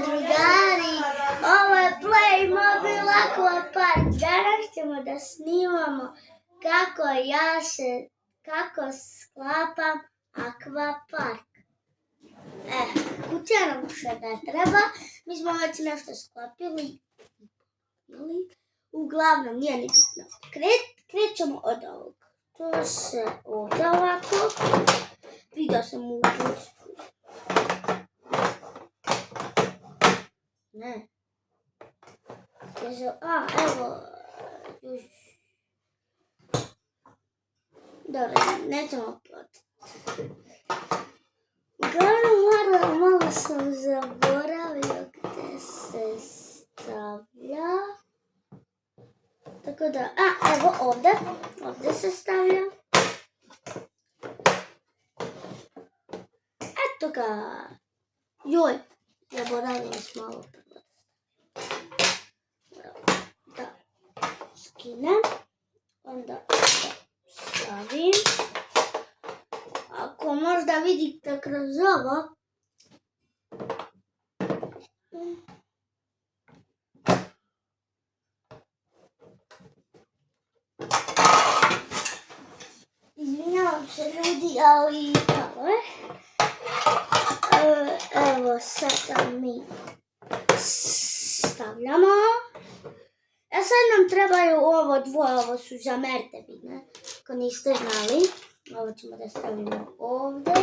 drugari, ovo je Playmobil Aquapark. Danas ćemo da snimamo kako sklapam Aquapark. Kutija nam še ne treba, mi smo već nešto sklopili. Uglavnom, nije ni bitno. Krećemo od ovog. To se ovdje ovako. Vidio sam u kuću. Ne. Evo. Dobro, nećemo platiti. Uglavnom, malo sam zaboravio gdje se stavlja. Tako da, evo ovdje se stavlja. Eto ga. Joj, zaboravila sam malo prvo. Da skinem, onda stavim. Ako možda vidite kroz ovo, izvinjavam se ljudi, ali evo sada mi stavljamo. Sad nam trebaju ovo dvoje, ovo su za merdevine, ako niste znali. Ovo ćemo da stavimo ovdje.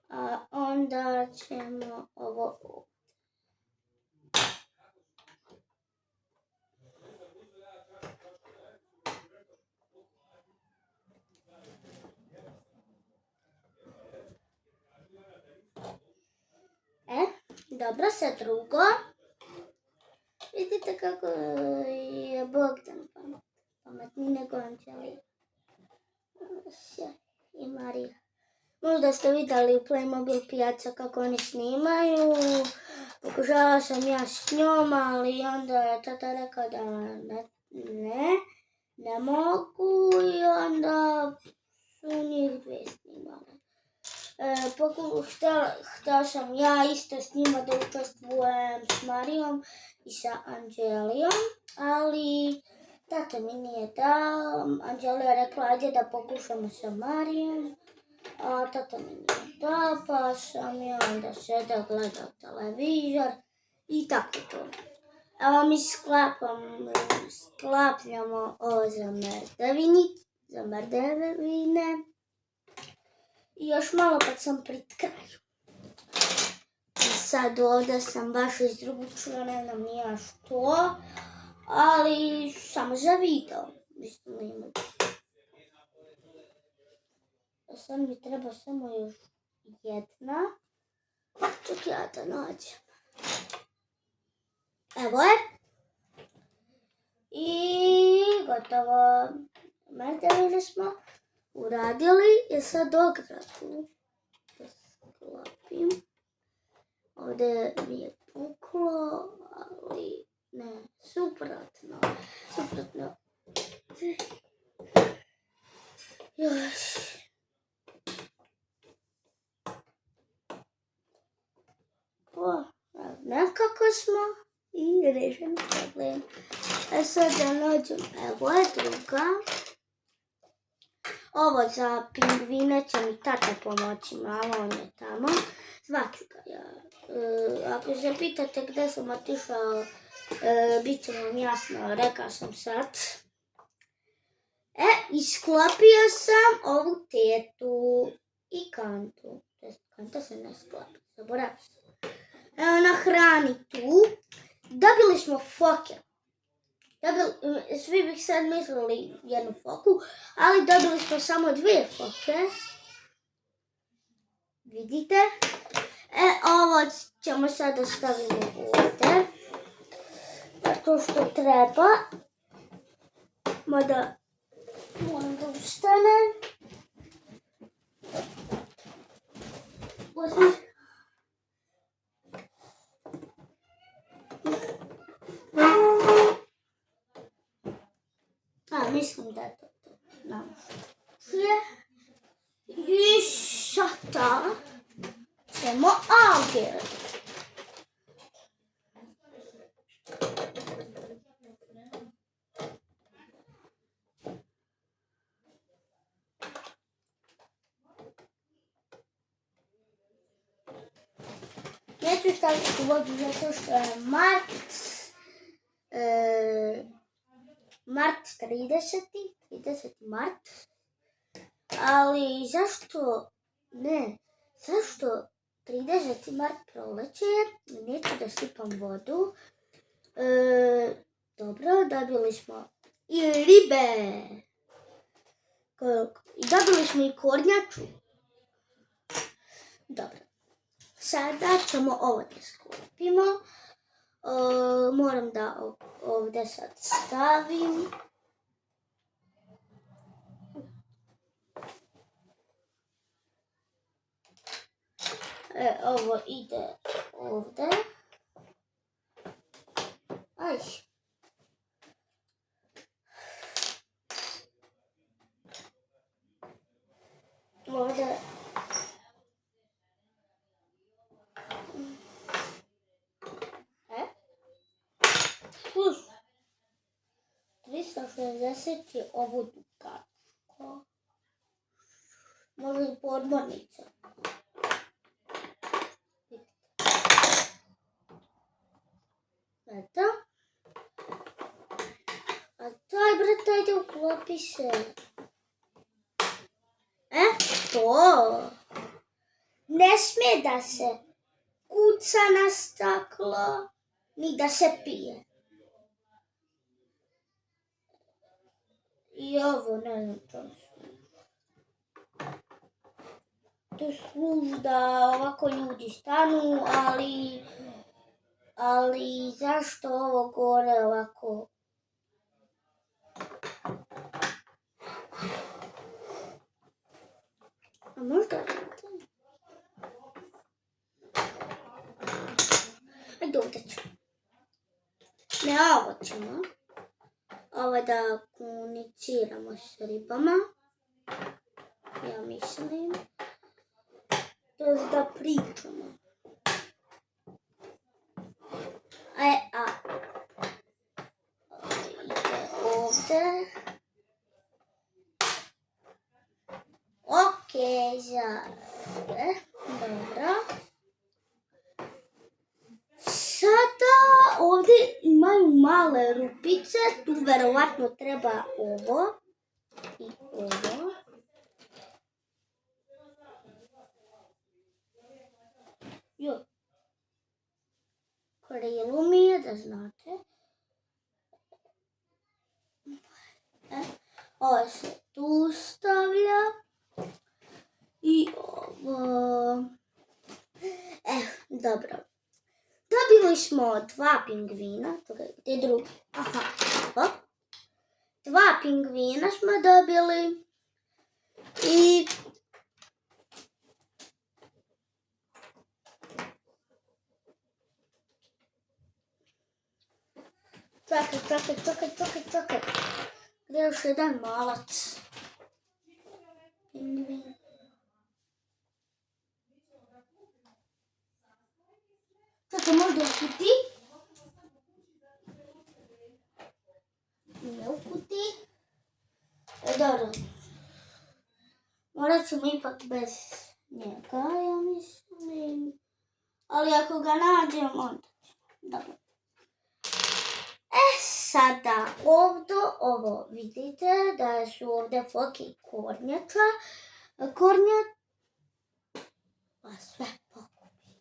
A onda ćemo ovo ovdje. Dobro, sad drugo. Vidite kako je Bogdan pametniji nego Anđelija i Marija. Možda ste vidjeli u Playmobil pijaca kako oni snimaju. Pokušala sam ja s njom, ali onda je tata rekao da ne mogu i onda su njih dvije snimale. Htio sam ja isto s njima da učestvujem s Marijom i sa Anđelijom, ali tata mi nije dao. Anđelija je rekla ajde da pokušamo sa Marijom, a tata mi nije dao, pa sam ja onda sedao gledao televizor i tako to. Evo mi sklapljamo ovo za merdevine. I još malo kad sam pri kraju. I sad ovdje sam baš izručila, ne znam nija što, ali samo za video. Mislim, sad mi treba samo još jedna. Čak ja da nađem. Evo je. I gotovo. Merdevine smo uradili je sad ogradu. Da sklopim. Ovdje mi je puklo, ali ne, suprotno. Još. Nekako smo i rešen problem. Sad da nađem, evo je druga. Ovo za pingvine će mi tata pomoći malo, on je tamo. Zvaću ga ja. Ako se pitate gdje sam otišao, bit će vam jasno, rekao sam sad. Isklopio sam ovu tetu i kantu. Kanta se ne sklopi, zaboravim se. Evo na hrani tu. Dobili smo foke. Svi bih sad mislili jednu foku, ali dobili smo samo dvije foke. Vidite? Ovo ćemo sad da stavimo ovdje. To što treba. Mada moram da ustanem. Mislim da je to I sada ćemo alge. neću staviti u vodu zato što je mart 30. mart. Ali zašto ne? Zašto 30. mart proleće? Neću da sipam vodu. Dobro, dobili smo i ribe. I dobili smo i kornjaču. Dobro. Sada ćemo ovo da sklopimo. Moram da ovdje sad stavim. Ovo ide ovdje. Aj. Ovdje. 360 je ovo dugačko. Može i podmornica. Eto. A taj brat, ajde uklopi se. To. Ne smije da se kuca na staklo, ni da se pije. I ovo, ne znam to. To služi da ovako ljudi stanu, ali zašto ovo gore ovako? A možda ajde ovdje ću. Ne, ovo ćemo. Ovo da komuniciramo s ribama. Ja mislim. To je da pričamo. Ide ovdje. Ok, dobro. Sada ovdje imaju male rupice, tu verovatno treba ovo i ovo. Krilu mi je, da znate. Ovo se tu stavlja. I ovo. Dobro. Dobili smo 2 pingvina. Gdje je drugi? Aha. 2 pingvina smo dobili. I čekaj. Gdje je još jedan malac? Pingvin. Čekaj, možda u kuti? Nije u kuti. Dobro. Morat ćemo ipak bez njega, ja mislim. Ali ako ga nađem, onda ćemo. Dobro. Sada ovdje, ovo vidite da su ovdje foke i kornjača. Pa sve pokupi.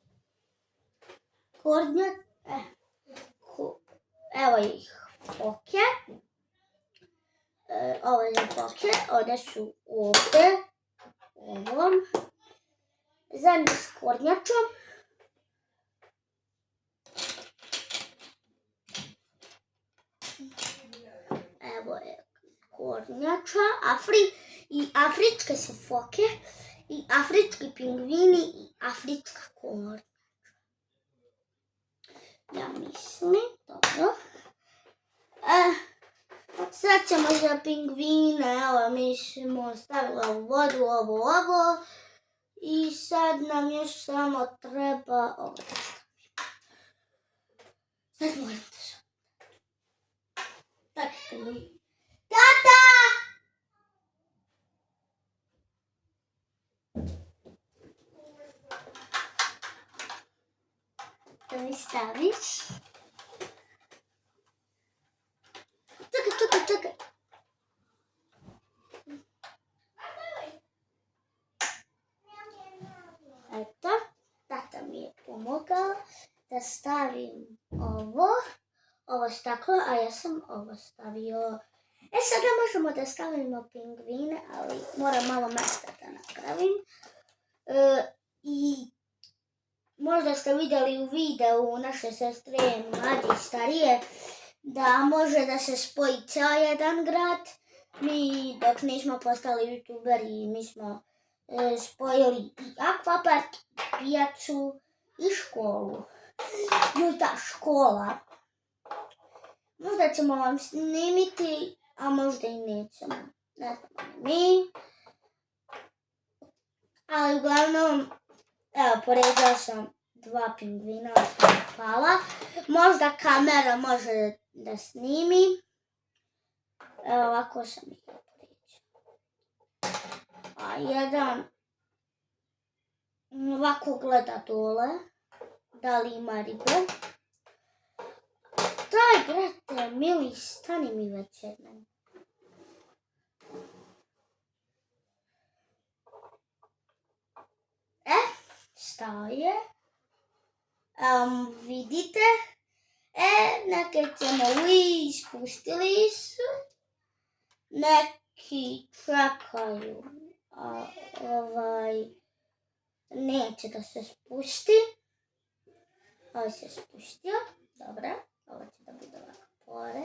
Evo ih foke. Ovo je foke, one su ovdje. Ovom. Zajedno s kornjačom. Evo je kornjača, i afričke su foke, i afrički pingvini, i afrička kornjača. Ja mislim, dobro. Sad ćemo za pingvine, evo mi smo stavila u vodu ovo. I sad nam još samo treba ovo da stavimo. Sad moram da se... Tata! da mi staviš. Čekaj. Eto, tata mi je pomogao da stavim ovo staklo, a ja sam ovo stavio. Sada možemo da stavimo pingvine, ali moram malo mesta da napravim. I možda ste vidjeli u videu naše sestre mlađe i starije da može da se spoji ceo jedan grad. Mi dok nismo postali youtuberi, mi smo spojili i akvapark, pijacu i školu. I ta škola. Možda ćemo vam snimiti, a možda i nećemo. Ne znamo mi. Ali uglavnom, evo, poređao sam 2 pingvina, pala. Možda kamera može da snimi. Evo, ovako sam ih poređao. A jedan ovako gleda dole, da li ima ribe. Daj, brate, mili, stani mi već jednom. Staje. Vidite. Neke ćemo spustili su. Neki čekaju. Neće da se spusti. Ovo se spustio. Dobro. Ovo će da bude ovako pored.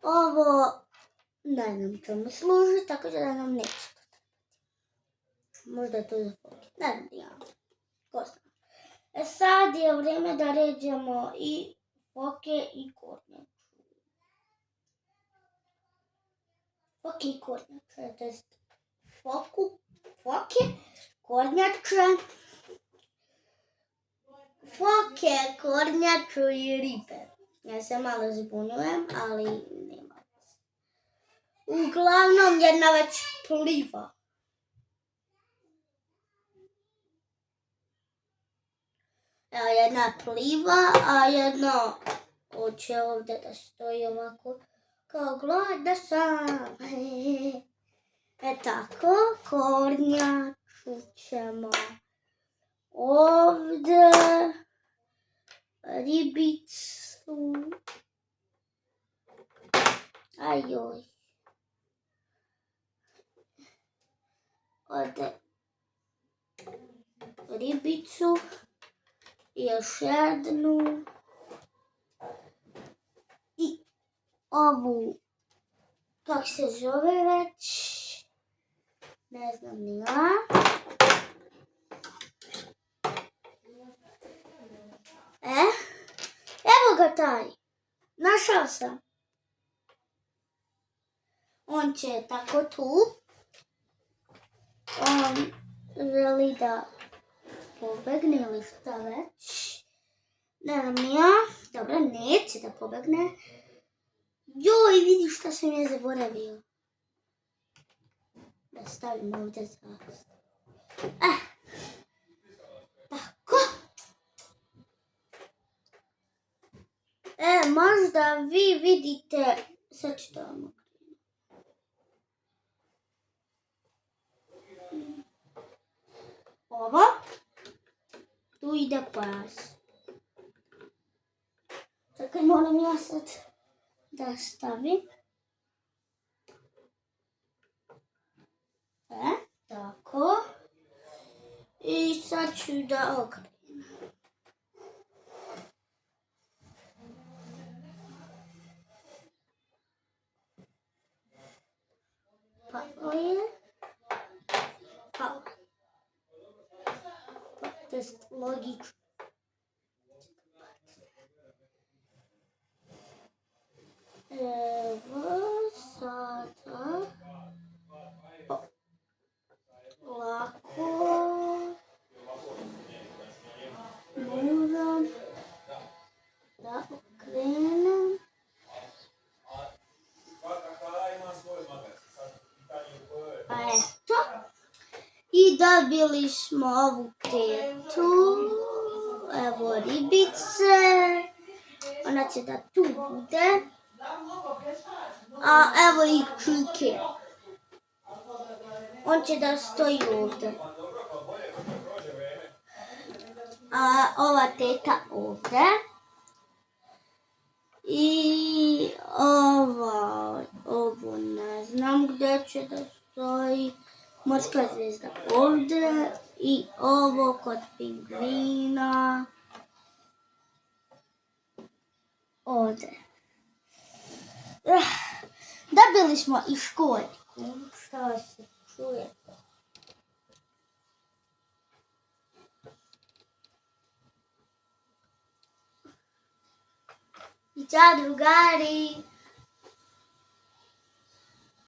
Ovo ne znam čemu služi, tako da nam neće to trebati. Možda je to za foke. Ne znam ja. Ko zna. Sad je vrijeme da ređemo i foke i kornjaču. Foke i kornjače, to jest foke, kornjače, foke, kornjaču i ribe. Ja se malo zbunjujem, ali nema. Uglavnom jedna već pliva. Evo jedna pliva, a jedna hoće ovdje da stoji ovako kao gladna sam. Tako, kornjaču ćemo ovdje, ribicu, ajoj, ovdje ribicu, još jednu i ovu, kako se zove već, ne znam ni ja. Evo ga taj, našao sam. On će tako tu, on želi da pobegne ili šta već. Ne znam ni ja. Dobro, neće da pobegne. Joj, vidi šta sam je zaboravio. Da stavim ovdje zastavu. Tako. Možda vi vidite, sad ću to vam okrenuti. Ovo. Tu ide pas. Čekaj, moram ja sad da stavim. Tako. I sad ću da okrenem. Palo je. Palo. To je logično. Evo sada lako moram da okrenem. A eto. I da dobili smo ovu tetu, evo ribice, ona će da tu bude, a evo i Čike, on će da stoji ovdje, a ova teta ovdje. I ovo ne znam gdje će da stoji, morska zvijezda ovdje i ovo kod pingvina ovdje. Dobili smo i školjku, šta se čuje? I čao drugari!